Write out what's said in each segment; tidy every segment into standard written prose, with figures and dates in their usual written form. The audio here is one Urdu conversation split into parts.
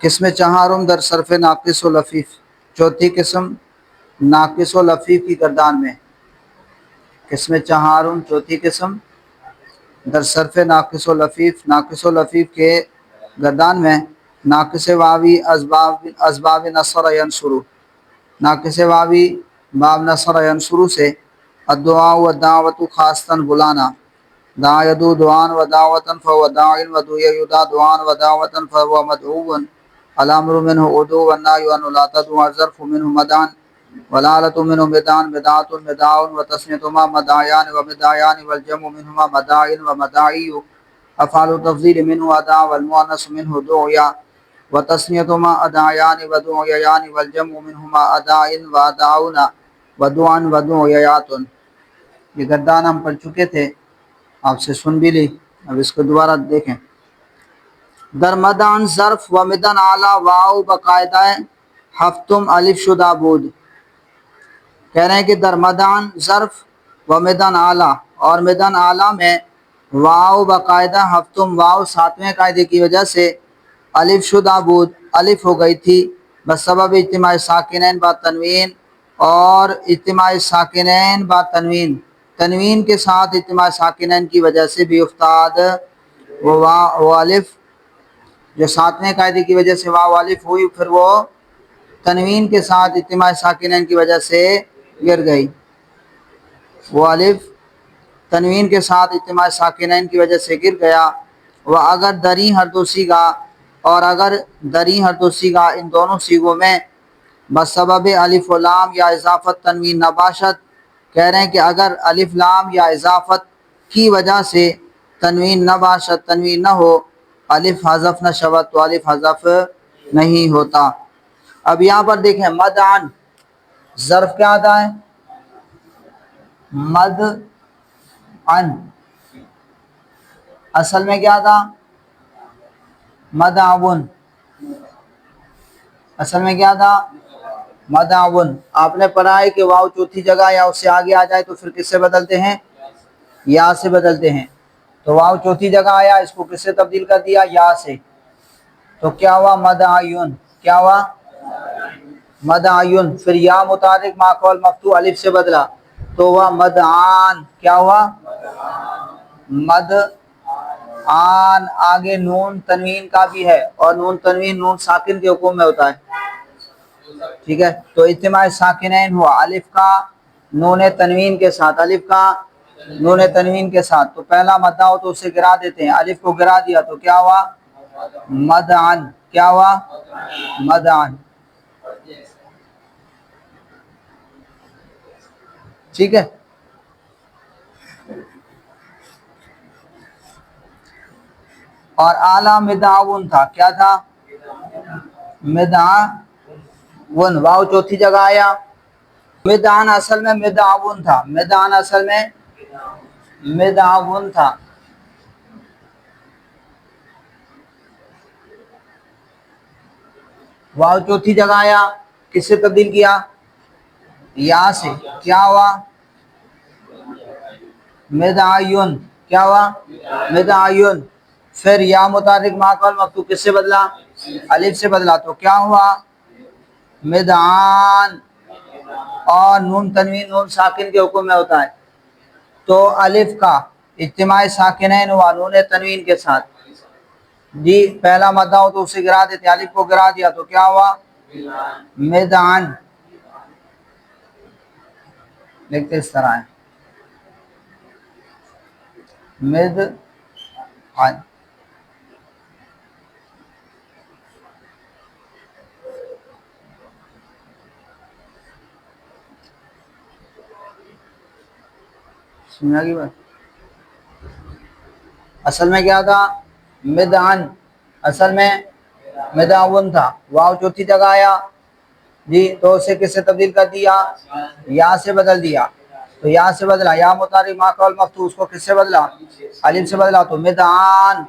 قسم چہارم در صرف ناقص و لفیف، چوتھی قسم ناقص و لفیف کی گردان میں۔ قسم چہارم چوتھی قسم در صرف ناقص و لفیف، ناقص و لفیف کے گردان میں۔ ناقص واوی اسباب نصر ینصر، ناقص واوی باب نصر ینصر سے الدعاء و دعوت خاصتاً بلانا، دعا یدعو دعان و دعوتاً فهو داع و دعی یدعا دعان و دعوتاً فهو مدعو، الامر منه ادعو والنهی عنه لا تدعو، الظرف منه مدعا والآلة منه مدعا، بدعة مدعا وتسميتهما مدعيان ومدعيان والجمع منهما مداع ومداعي، افعال التفضيل منه ادعى والمؤنث منه دعيا وتسميتهما ادعيان ودعيان والجمع منهما اداع وادعون ودعا ودعيات۔ یہ گردان ہم پڑھ چکے تھے، آپ سے سن بھی لی، اب اس کو دوبارہ دیکھیں۔ در مدان ظرف و مدن اعلیٰ واو باقاعدہ ہفتم الف شدہ بود، کہہ رہے ہیں کہ در مدان ظرف و مدن اعلیٰ، اور مدن اعلیٰ میں واو باقاعدہ ہفتم، واو ساتویں قاعدے کی وجہ سے الف شدہ بود، الف ہو گئی تھی بسبب اجتماع ساکنین با تنوین، اور اجتماع ساکنین با تنوین، تنوین کے ساتھ اجتماع ساکنین کی وجہ سے بھی افتاد وہ الف، جو ساتویں قاعدے کی وجہ سے واو الف ہوئی، پھر وہ تنوین کے ساتھ اجتماع ساکنین کی وجہ سے گر گئی، وہ الف تنوین کے ساتھ اجتماع ساکنین کی وجہ سے گر گیا۔ وہ اگر دری ہر دو سیگا، اور اگر دری ہر دو سیگا ان دونوں سیگوں میں بسبب الف و لام یا اضافت تنوین نباشت، کہہ رہے ہیں کہ اگر الف لام یا اضافت کی وجہ سے تنوین نباشت، تنوین نہ ہو، الف حذف نہ شود تو الف حذف نہیں ہوتا۔ اب یہاں پر دیکھیں مدعن، ظرف کیا آتا ہے؟ مدعن، اصل میں کیا تھا؟ مدعون، اصل میں کیا تھا؟ مدعون۔ آپ نے پڑھا ہے کہ واو چوتھی جگہ یا اس سے آگے آ جائے تو پھر کس سے بدلتے ہیں؟ یا سے بدلتے ہیں۔ تو واو چوتھی جگہ آیا، اس کو کس سے تبدیل کر دیا؟ یا سے، تو کیا ہوا؟ مدعیون، کیا ہوا؟ مدعیون۔ پھر یا متحرک ما قبل مفتوح الف سے بدلا تو ہوا مدعان، کیا ہوا؟ مدعان۔ آگے نون تنوین کا بھی ہے، اور نون تنوین نون ساکن کے حکم میں ہوتا ہے، ٹھیک ہے؟ تو اجتماع ساکنین ہوا الف کا نون تنوین کے ساتھ، الف کا نون تنوین کے ساتھ، تو پہلا مدہ ہو تو اسے گرا دیتے ہیں، الف کو گرا دیا تو کیا ہوا؟ مدعن، کیا ہوا؟ مدعن، ٹھیک ہے؟ اور اعلیٰ مدعون تھا، کیا تھا؟ مدعون، واو چوتھی جگہ آیا، مدعن اصل میں مدعون تھا، مدعن اصل میں مدعون تھا، واو چوتھی جگہ آیا، کس سے تبدیل کیا؟ یا سے، کیا ہوا؟ مدعیون، کیا ہوا؟ مدعیون۔ پھر یا متحرک ما قبل مفتوح کس سے بدلا؟ الف سے بدلا تو کیا ہوا؟ مدعان، اور نون تنوین نون ساکن کے حکم میں ہوتا ہے، تو الف کا اجتماع ساکنین ہوا نون تنوین کے ساتھ، جی پہلا مدہ ہو تو اسے گرا دیتے، الف کو گرا دیا تو کیا ہوا؟ مدعن، لکھتے اس طرح ہے مدعن۔ سمجھا کی بات؟ اصل میں کیا تھا؟ مدعن، اصل میں مدعون تھا، واو چوتھی جگہ آیا، جی تو اسے کس سے تبدیل کر دیا؟ یا سے بدل دیا، تو یا سے بدلا، یا متحرک ما قبل مفتوح اس کو کس سے بدلا؟ الف سے بدلا تو مدعان،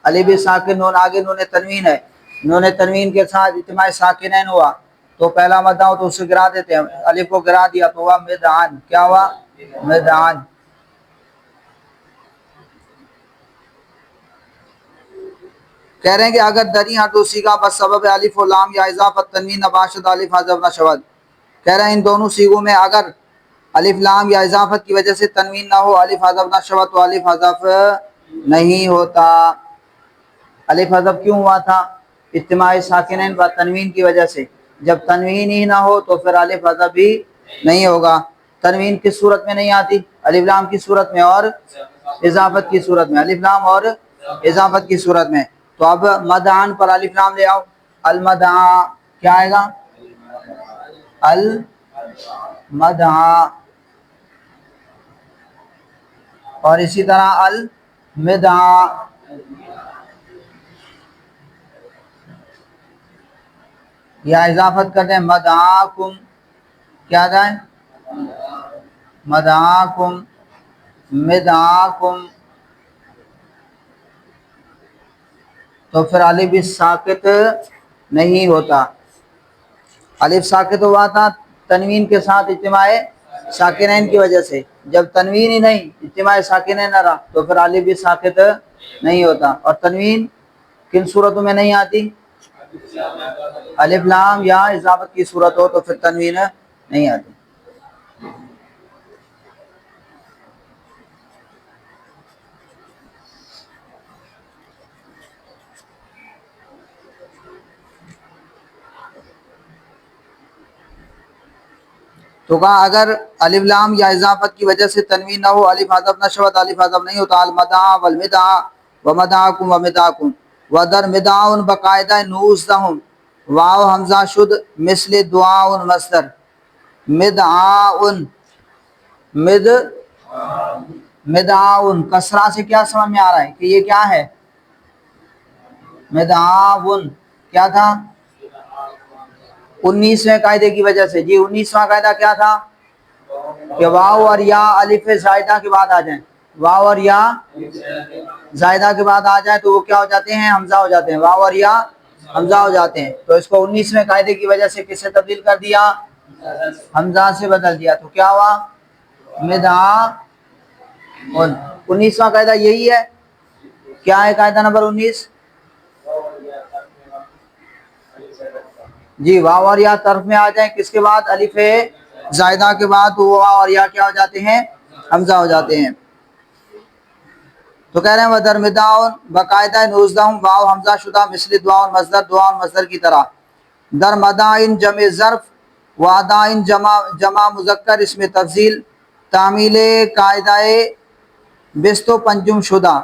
الف ساکن نون آگے نون تنوین ہے، نون تنوین کے ساتھ اجتماع ساکنین ہوا تو پہلا مدہ ہو تو اسے گرا دیتے ہیں، الف کو گرا دیا تو ہوا مدعان، کیا ہوا؟ مدعان۔ کہہ رہے ہیں کہ اگر دری ہر دو سیگا بس سبب الف و لام یا اضافت تنوین نباشد الف حذف نشود، کہہ رہے ہیں ان دونوں سیگوں میں اگر الف لام یا اضافت کی وجہ سے تنوین نہ ہو الف حذف نشود تو الف حذف نہیں ہوتا۔ الف حذف کیوں ہوا تھا؟ اجتماع ساکنین و تنوین کی وجہ سے، جب تنوین ہی نہ ہو تو پھر الف حذف بھی نہیں ہوگا۔ تنوین کس صورت میں نہیں آتی؟ الف لام کی صورت میں اور اضافت کی صورت میں، الف لام اور اضافت کی صورت میں۔ تو اب مدعان پر الف لام لے آؤ، المدعا کیا آئے گا؟ المدعا، اور اسی طرح المدعا، یا اضافت کرتے ہیں مدعاکم، کیا جائے؟ مدعاکم، مدعاکم، تو پھر الف بھی ساکت نہیں ہوتا۔ الف ساکت ہوا تھا تنوین کے ساتھ اجتماع ساکنین کی وجہ سے، جب تنوین ہی نہیں اجتماع ساکنین نہ رہا تو پھر الف بھی ساکت نہیں ہوتا۔ اور تنوین کن صورتوں میں نہیں آتی؟ الف لام یا اضافت کی صورت ہو تو پھر تنوین نہیں آتی۔ تو کہا اگر الف لام یا اضافت کی وجہ سے تنوین نہ ہو الف حذف نشود الف حذف نہیں ہوتا۔ المدعا والمدعا ومدعاکم ومدعاکم ودر مدعا بقاعدہ نوزدہم واو حمزہ شد مثل دعا مصدر مدعا مدعا کسرہ سے کیا سمجھ میں آ رہا ہے کہ یہ کیا ہے؟ مدعا کیا تھا؟ 19ویں قاعدے کی وجہ سے۔ جی 19واں قاعدہ کیا تھا؟ کہ واو اور یا الف زائدہ کے بعد آ جائیں، واو اور یا زائدہ کے بعد آ جائیں تو وہ کیا ہو جاتے ہیں؟ حمزہ ہو جاتے ہیں، واو اور یا حمزہ ہو جاتے ہیں۔ تو اس کو 19ویں قاعدے کی وجہ سے کس سے تبدیل کر دیا؟ حمزہ سے بدل دیا، تو کیا ہوا؟ مدعا۔ 19واں قاعدہ یہی ہے، کیا ہے قاعدہ نمبر 19؟ جی واو اور یا طرف میں آ جائیں، کس کے بعد؟ الف زائدہ کے بعد، تو وہ واو اور یا کیا ہو جاتے ہیں؟ حمزہ ہو جاتے ہیں۔ تو کہہ رہے ہیں ودر مدعا باقاعدہ نوزدہم واو حمزہ شدہ مثل دعا مصدر دعا مصدر کی طرح، در مدائن جمع ظرف و ادائن جمع مذکر اسم تفضیل تعمیل قاعدہ بست و پنجم شدہ۔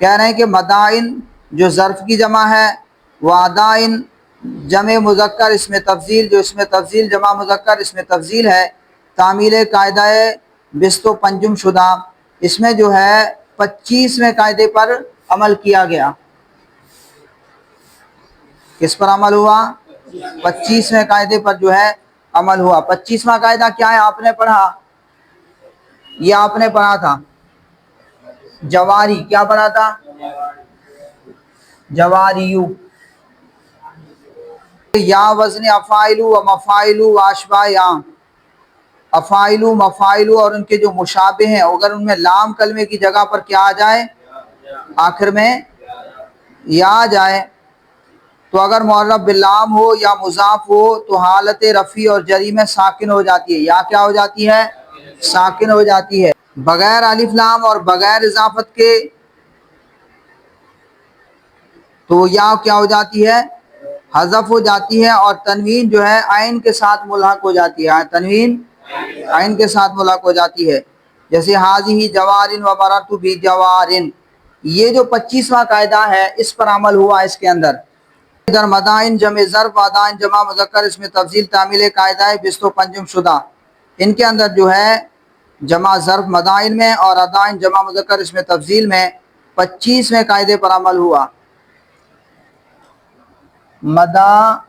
کہہ رہے ہیں کہ مدائن جو ظرف کی جمع ہے، و ادائن جمع مذکر اسم تفضیل جو اسم تفضیل جمع مذکر اسم تفضیل ہے، تعمیل قاعدہ بست و پنجم شدہ، اس میں جو ہے 25ویں قاعدے پر عمل کیا گیا۔ کس پر عمل ہوا؟ 25ویں قاعدے پر جو ہے عمل ہوا۔ 25واں قاعدہ کیا ہے؟ آپ نے پڑھا، یہ آپ نے پڑھا تھا جواری، کیا پڑھا تھا؟ جواریو، یا وزن افائلو و مفائلو و اشباہ یا، افائلو مفائلو اور ان کے جو مشابہ ہیں اگر ان میں لام کلمے کی جگہ پر کیا آ جائے؟ آخر میں یا آ جائے، تو اگر معرب باللام ہو یا مضاف ہو تو حالت رفع اور جری میں ساکن ہو جاتی ہے، یا کیا ہو جاتی ہے؟ ساکن ہو جاتی ہے۔ بغیر الف لام اور بغیر اضافت کے تو یا کیا ہو جاتی ہے؟ حذف ہو جاتی ہے، اور تنوین جو ہے عین کے ساتھ ملحق ہو جاتی ہے، تنوین عین کے ساتھ ملحق ہو جاتی ہے۔ جیسے حاضی جوارن و مررت بجوارن، یہ جو 25واں قاعدہ ہے اس پر عمل ہوا اس کے اندر۔ ادھر مدائن جمع ظرف ادائن جمع مذکر اس میں تفضیل تعمیل قاعدہ ہے بست و پنجم شدہ، ان کے اندر جو ہے جمع ظرف مدائن میں اور ادائن جمع مذکر اس میں تفضیل میں 25ویں قاعدے پر عمل ہوا۔ مدائن،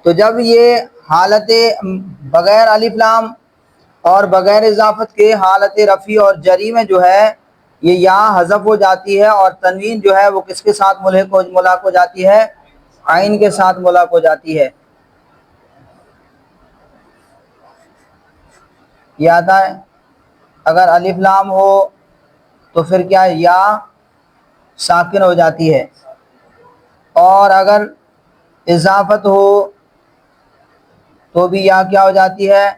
تو جب یہ حالت بغیر الف لام اور بغیر اضافت کے حالت رفع اور جری میں جو ہے یہ یا حذف ہو جاتی ہے، اور تنوین جو ہے وہ کس کے ساتھ ملحق ہو جاتی ہے؟ عین کے ساتھ ملحق ہو جاتی ہے۔ یہ آتا ہے. اگر الف لام ہو تو پھر کیا ہے یا ساکن ہو جاتی ہے, اور اگر اضافت ہو تو بھی یا کیا ہو جاتی ہے,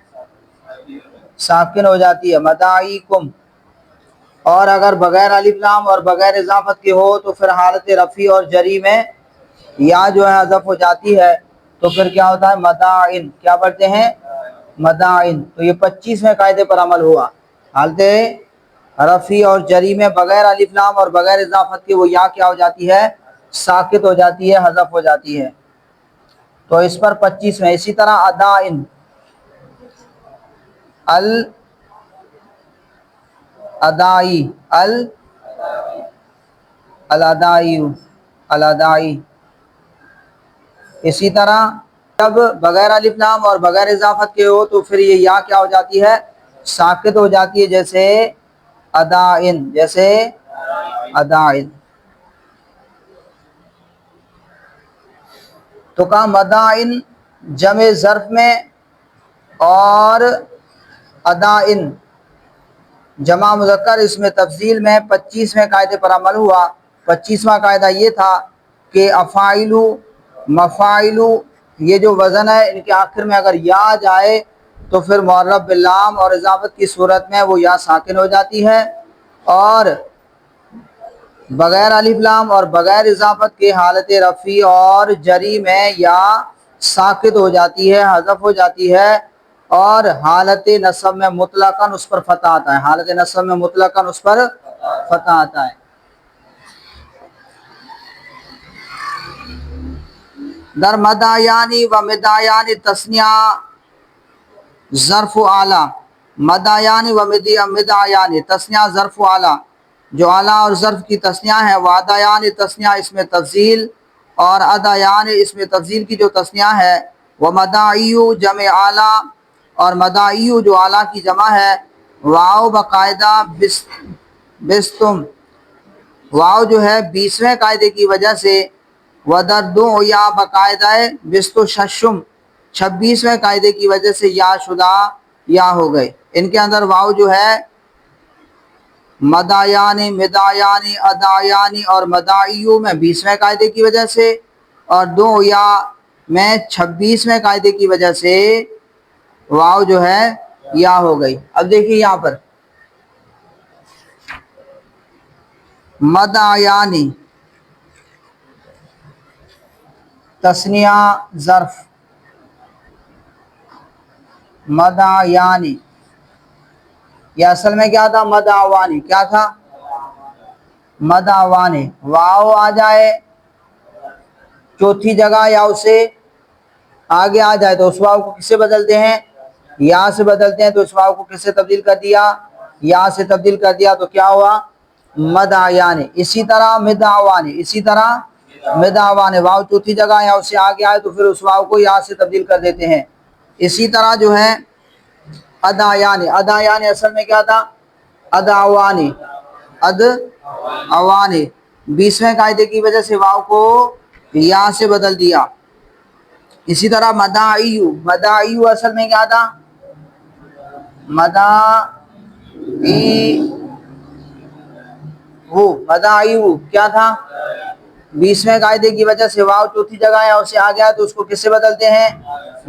ساکن ہو جاتی ہے. مداعیکم. اور اگر بغیر الف لام اور بغیر اضافت کے ہو تو پھر حالت رفیع اور جری میں یا جو ہے حذف ہو جاتی ہے, تو پھر کیا ہوتا ہے مداعن. کیا پڑھتے ہیں مداعن. تو یہ 25ویں قاعدے پر عمل ہوا. حالت رفیع اور جری میں بغیر الف لام اور بغیر اضافت کے وہ یا کیا ہو جاتی ہے, ساکت ہو جاتی ہے, حذف ہو جاتی ہے. تو اس پر 25 میں. اسی طرح ادائن, الادائی, الادائی, الادائی. اسی طرح جب بغیر الف لام اور بغیر اضافت کے ہو تو پھر یہ یا کیا ہو جاتی ہے, ساکت ہو جاتی ہے. جیسے ادائن, جیسے ادائن. تو کہا مدائن جمع ظرف میں اور ادائن جمع مذکر اس میں تفضیل میں 25ویں قاعدے پر عمل ہوا. 25واں قاعدہ یہ تھا کہ افاعلو مفاعلو یہ جو وزن ہے ان کے آخر میں اگر یا جائے تو پھر معرب باللام اور اضافت کی صورت میں وہ یا ساکن ہو جاتی ہے, اور بغیر الف لام اور بغیر اضافت کے حالت رفیع اور جری میں یا ساکت ہو جاتی ہے, حذف ہو جاتی ہے. اور حالت نصب میں مطلقاً اس پر فتح آتا ہے. حالت نصب میں مطلقاً اس پر فتح آتا ہے. در مدایانی و مدایانی تسنیہ ظرف اعلیٰ. مدایانی و مدایانی تسنیہ ظرف اعلیٰ, جو اعلیٰ اور ظرف کی تسنیہ ہے. وہ ادایان تسنیہ اس میں تفضیل, اور ادایان اس میں تفضیل کی جو تسنیہ ہے. وہ مداعیو جمع اعلیٰ, اور مداعیو جو اعلیٰ کی جمع ہے. واو باقاعدہ بستم, واو جو ہے 20ویں قاعدے کی وجہ سے. ودردو یا باقاعدہ بست و ششم 26ویں قاعدے کی وجہ سے یا شدہ یا ہو گئے. ان کے اندر واو جو ہے مدایانی, مدایانی, ادایانی اور مداعیو میں 20ویں قاعدے کی وجہ سے, اور دو یا میں 26ویں قاعدے کی وجہ سے واو جو ہے یا ہو گئی. اب دیکھیے یہاں پر مدایانی تسنیہ ظرف, مدایانی یہ اصل میں کیا تھا, مدعوانی. کیا تھا مدعوانی. واو آ جائے چوتھی جگہ یا اسے آگے آ جائے تو اس واو کو کس سے بدلتے ہیں, یا سے بدلتے ہیں. تو اس واو کو کس سے تبدیل کر دیا, یا سے تبدیل کر دیا, تو کیا ہوا مدعیانی. اسی طرح مدعوانی, اسی طرح مدعوانی. واو چوتھی جگہ یا اسے آگے آئے تو پھر اس واو کو یا سے تبدیل کر دیتے ہیں. اسی طرح جو ہے ادایانی, ادایانی اصل میں کیا تھا ادعوانی, ادعوانی. 20ویں قاعدے کی وجہ سے واو کو یا سے بدل دیا. اسی طرح مداعیو, مداعیو اصل میں کیا تھا مداعیو کیا تھا 20ویں قاعدے کی وجہ سے واو چوتھی جگہ ہے اسے آ گیا تو اس کو کس سے بدلتے ہیں,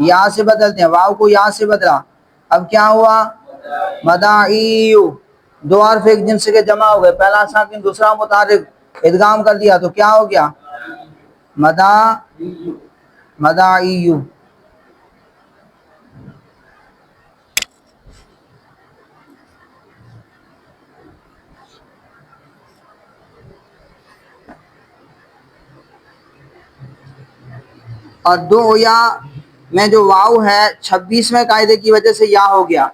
یا سے بدلتے ہیں. واو کو یا سے بدلا, اب کیا ہوا مداعیو. دو حرف ایک جنس کے جمع ہو گئے, پہلا ساکن دوسرا متحرک, ادغام کر دیا تو کیا ہو گیا مداعیو. اور دو یا میں جو واو ہے 26ویں قاعدے کی وجہ سے یا ہو گیا.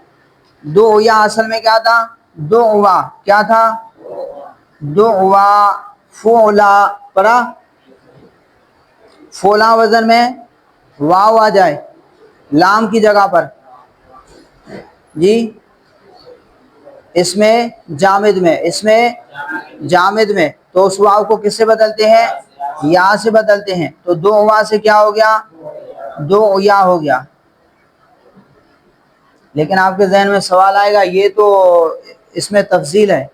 دو یا اصل میں کیا تھا دو ہوا, کیا تھا دو ہوا فولا پڑا. فولا وزن میں واو آ جائے لام کی جگہ پر جی, اس میں جامد میں, اس میں جامد میں, تو اس واو کو کس سے بدلتے ہیں یا سے بدلتے ہیں. تو دو ہوا سے کیا ہو گیا دو یا ہو گیا. لیکن آپ کے ذہن میں سوال آئے گا یہ تو اس میں تفضیل ہے،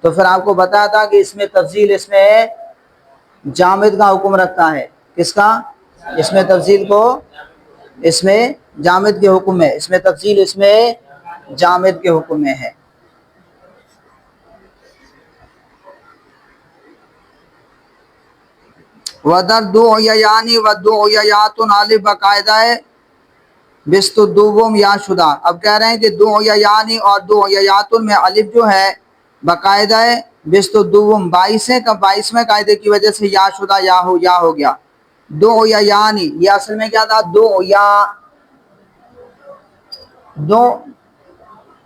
تو پھر آپ کو بتایا تھا کہ اس میں تفضیل اس میں جامد کا حکم رکھتا ہے۔ کس کا؟ اس میں تفضیل کو اس میں جامد کے حکم ہے، اس میں تفضیل اس میں جامد کے حکم میں ہے۔ وَدَرْ دُعْيَيَانِ وَدُعْيَيَاتٌ الف باقاعدہ ہے بست الدوم یا شدہ۔ اب کہہ رہے ہیں کہ دعیانی اور دعیات میں الف جو ہے باقاعدہ ہے بست الدوم 22 کا 22ویں قاعدے کی وجہ سے یا شدہ یا ہو گیا۔ دعیانی یہ اصل میں کیا تھا؟ دو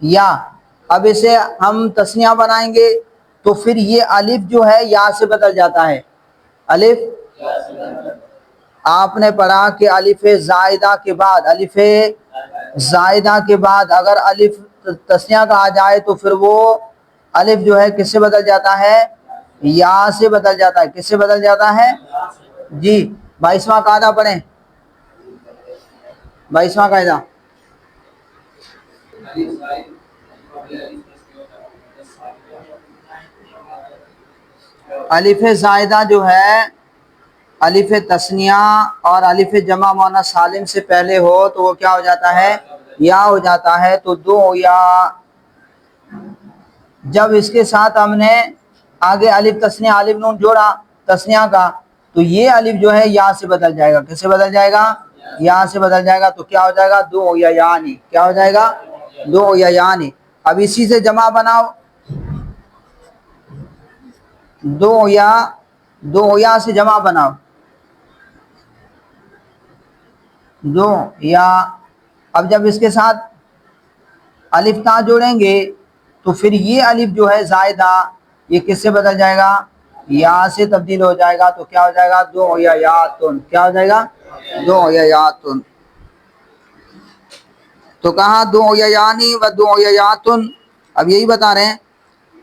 یا اب اسے ہم تسنیہ بنائیں گے تو پھر یہ الف جو ہے یا سے بدل جاتا ہے۔ الف آپ نے پڑھا کہ الف زائدہ کے بعد اگر الف تسنیہ کا آ جائے تو پھر وہ الف جو ہے کس سے بدل جاتا ہے؟ یا سے بدل جاتا ہے۔ کس سے بدل جاتا ہے؟ جی 22واں قاعدہ پڑھیں، 22واں قاعدہ۔ الف زائدہ جو ہے الف تسنیہ اور الف جمع مؤنث سالم سے پہلے ہو تو وہ کیا ہو جاتا ہے؟ یا ہو جاتا ہے۔ تو دو یا جب اس کے ساتھ ہم نے آگے الف تسنیہ الف نون جوڑا تسنیہ کا تو یہ الف جو ہے یا سے بدل جائے گا۔ کس سے بدل جائے گا؟ یا سے بدل جائے گا۔ تو کیا ہو جائے گا؟ دو یا یعنی۔ کیا ہو جائے گا؟ دو یا یعنی۔ اب اسی سے جمع بناؤ، دو یا سے جمع بناؤ، دو یا اب جب اس کے ساتھ الف تا جوڑیں گے تو پھر یہ الف جو ہے زائدہ یہ کس سے بدل جائے گا؟ یا سے تبدیل ہو جائے گا۔ تو کیا ہو جائے گا؟ دو یا یاتن۔ کیا ہو جائے گا؟ دو یا یاتن۔ تو کہاں دو یا یعنی و دو یا یاتن، اب یہی بتا رہے ہیں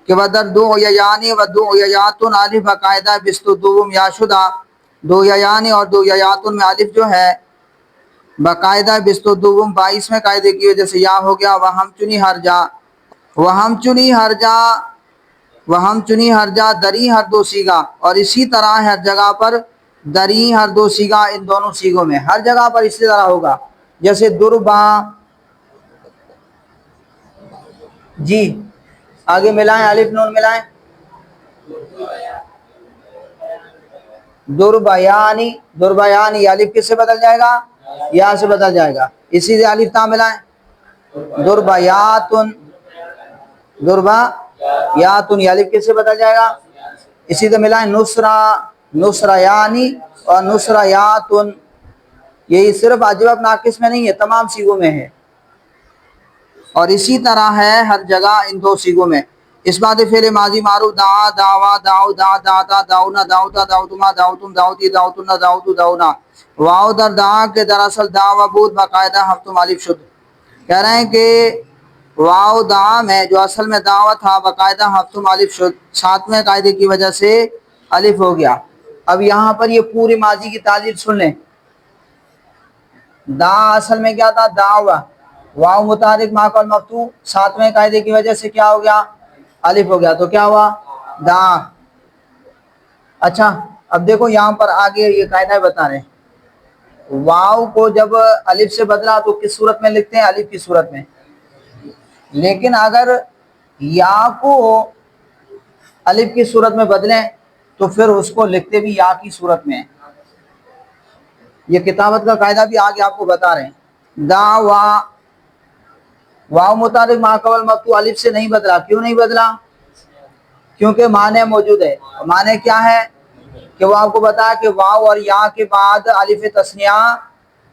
کہ ودر دو یا یعنی و دو یا یاتن الف باقاعدہ بست دوم یا شدہ۔ دو یا یعنی اور دو یا یاتن میں الف جو ہے باقاعدہ بست دوم 22ویں قاعدے کی وجہ سے یا ہو گیا۔ وہم چنی ہر جا دری ہر دو سیگا، اور اسی طرح ہر جگہ پر دری ہر دو سیگا، ان دونوں سیگوں میں ہر جگہ پر اسی طرح ہوگا۔ جیسے دربا، جی آگے ملائیں الف نون ملائیں، دربیانی الف کس سے بدل جائے گا؟ یا سے بدل جائے گا۔ اسی سے الف تا ملائیں دربیاتن یہ الف کس سے بدل جائے گا؟ اسی سے ملائیں نصریانی اور نصریاتن، یہی صرف اجوف ناقص میں نہیں ہے تمام سیغوں میں ہے، اور اسی طرح ہے ہر جگہ ان دو سیغوں میں۔ اس بات فعل ماضی معروف دعا دعوا دعو دا دعتا دعونا دعوتا دعوتما دعوتم دعوتی دعوتنا دعوتو دعونا۔ واو در دعا کے دراصل دعوہ بود باقاعدہ ہفتم الف شد۔ کہہ رہے ہیں کہ واو دعا میں جو اصل میں دعوت تھا باقاعدہ ہفتم الف شد، 7ویں قاعدے کی وجہ سے الف ہو گیا۔ اب یہاں پر یہ پوری ماضی کی تعلیل سن لیں۔ دعا اصل میں کیا تھا؟ دعوہ، واو متحرک ماقبل مفتوح 7ویں قاعدے کی وجہ سے کیا ہو گیا؟ الف ہو گیا۔ تو کیا ہوا؟ دعا۔ اچھا اب دیکھو یہاں پر آگے یہ قاعدہ بتا رہے ہیں، واو کو جب الف سے بدلا تو کس صورت میں لکھتے ہیں؟ الف کی صورت میں، لیکن اگر یا کو الف کی صورت میں بدلیں تو پھر اس کو لکھتے بھی یا کی صورت میں۔ یہ کتابت کا قاعدہ بھی آگے آپ کو بتا رہے ہیں۔ دعوا واو متحرک ما قبل مفتوح الف سے نہیں بدلا۔ کیوں نہیں بدلا؟ کیونکہ معنی موجود ہے۔ معنی کیا ہے کہ وہ آپ کو بتا کہ واو اور یا کے بعد الف تثنیہ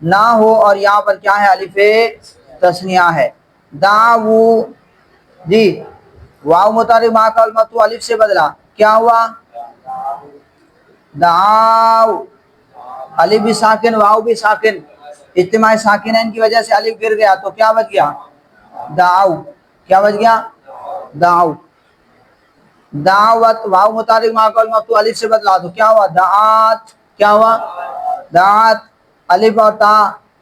نہ ہو، اور یہاں پر کیا ہے؟ الف تثنیہ ہے۔ دعو جی واو متحرک ما قبل مفتوح الف سے بدلا، کیا ہوا؟ دعاو، الف بھی ساکن واو بھی ساکن، اجتماع ساکنین کی وجہ سے الف گر گیا تو کیا بچ گیا؟ دعو۔ کیا بچ گیا؟ دعو۔ دعوت واو متحرک ما قبل مفتوح الف سے بدلا تو کیا ہوا؟ دعات۔ کیا ہوا؟ دعات، الف اور تا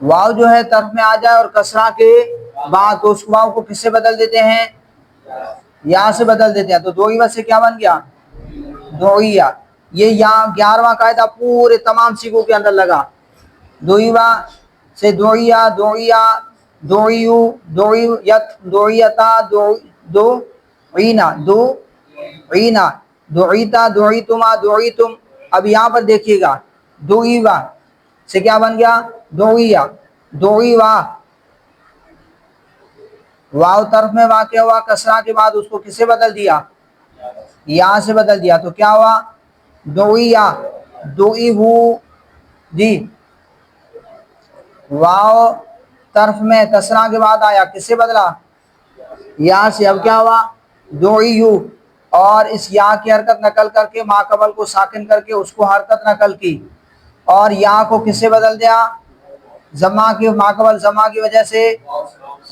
واو جو ہے طرف میں آ جائے اور کسرہ کے بعد تو اس واو کو کس سے بدل دیتے ہیں؟ یا سے بدل دیتے ہیں. تو دوئیوا سے کیا بن گیا؟ دوئیا. یہ یہاں 11واں قاعدہ پورے تمام سیغوں کے اندر لگا. دوئیوا سے دوئیا، دوئیا، دوئیو، دوئیت، دوئیتا، دوئینا، دوئینا، دوئیتا، دوئیتما، دوئیتم. اب یہاں پر دیکھیے گا دوئیوا سے کیا بن گیا؟ دوئیا، دوئیوا. واو طرف میں واقع ہوا، کسرہ کے بعد اس کو کس سے بدل دیا؟ یا سے بدل دیا. تو کیا ہوا؟ دوئیا، دوئیہو. جی واو طرف میں کسرہ کے بعد آیا، کس سے بدلا؟ یا سے. اب کیا ہوا؟ دوئیو. اور اس یا کی حرکت نقل کر کے ما قبل کو ساکن کر کے اس کو حرکت نقل کی اور یا کو کس سے بدل دیا؟ زما کی، ما قبل زما کی وجہ سے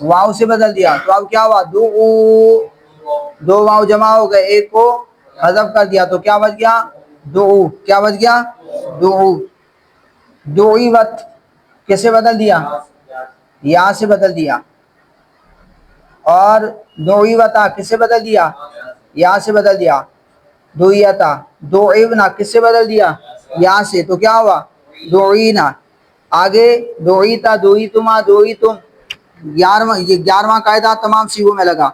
واو سے بدل دیا. تو اب کیا ہوا؟ دو واو جمع ہو گئے، ایک کو حذف کر دیا تو کیا بچ گیا؟ دو. کیا بچ گیا؟ دو. دوئیوت کیسے بدل دیا؟ یا سے بدل دیا. اور دوئیوتا کس سے بدل دیا؟ یا سے بدل دیا. دوئیتا. دوئیونا کس سے بدل دیا؟ یا سے. تو کیا ہوا؟ دوئینا. آگے دوئیتا، دوئیتما، دوئیتم. 11واں قاعدہ تمام سیغوں میں لگا.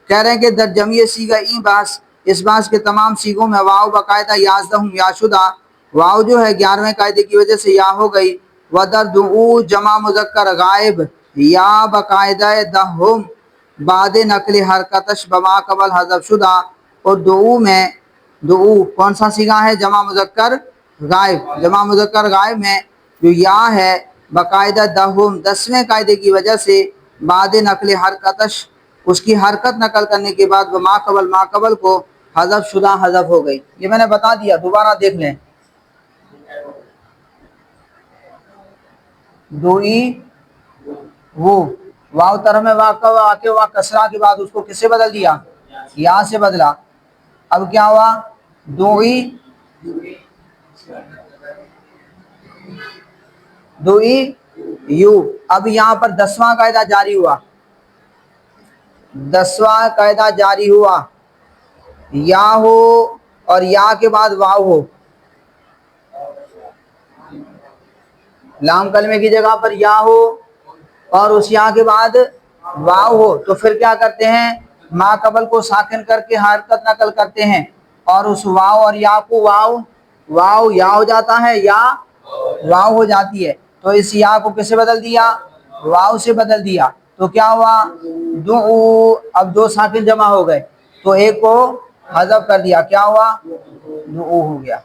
کہہ رہے ہیں کہ در جمعی سیغہ این باس، اس باس کے تمام سیغوں میں واو باقاعدہ یازدہم یا شدہ. واو جو ہے 11ویں قاعدے کی وجہ سے یا ہو گئی. ودر دعو جمع مذکر غائب یا باقاعدہ دہم بعد نقل حرکتش بما قبل حذف شدہ. اور دعو میں، دعو کون سا سیغہ ہے؟ جمع مذکر غائب. جمع مذکر غائب میں جو یا ہے باقاعدہ دہم 10ویں قاعدے کی وجہ سے بعد نقل حرکتش، اس کی حرکت نقل کرنے کے بعد ما قبل، ما قبل کو حذف شدہ حذف ہو گئی. یہ میں نے بتا دیا، دوبارہ دیکھ لیں. دوئی وہ واو طرف میں واقع ہوا، کسرہ کے بعد اس کو کس سے بدل دیا؟ یا سے بدلا. اب کیا ہوا؟ دوئی، دوئی یو. اب یہاں پر 10واں قاعدہ جاری ہوا. 10واں قاعدہ جاری ہوا. یا ہو اور یا کے بعد واو ہو. لام کلمے کی جگہ پر یا ہو اور اس یا کے بعد واو ہو تو پھر کیا کرتے ہیں؟ ما قبل کو ساکن کر کے حرکت نقل کرتے ہیں اور اس واو اور یا کو واو یا ہو جاتا ہے، یا واو ہو جاتی ہے. تو اس یا کو کس سے بدل دیا؟ واو سے بدل دیا. تو کیا ہوا؟ دعو. اب دو ساکن جمع ہو گئے تو ایک کو حذف کر دیا. کیا ہوا؟ دعو ہو گیا.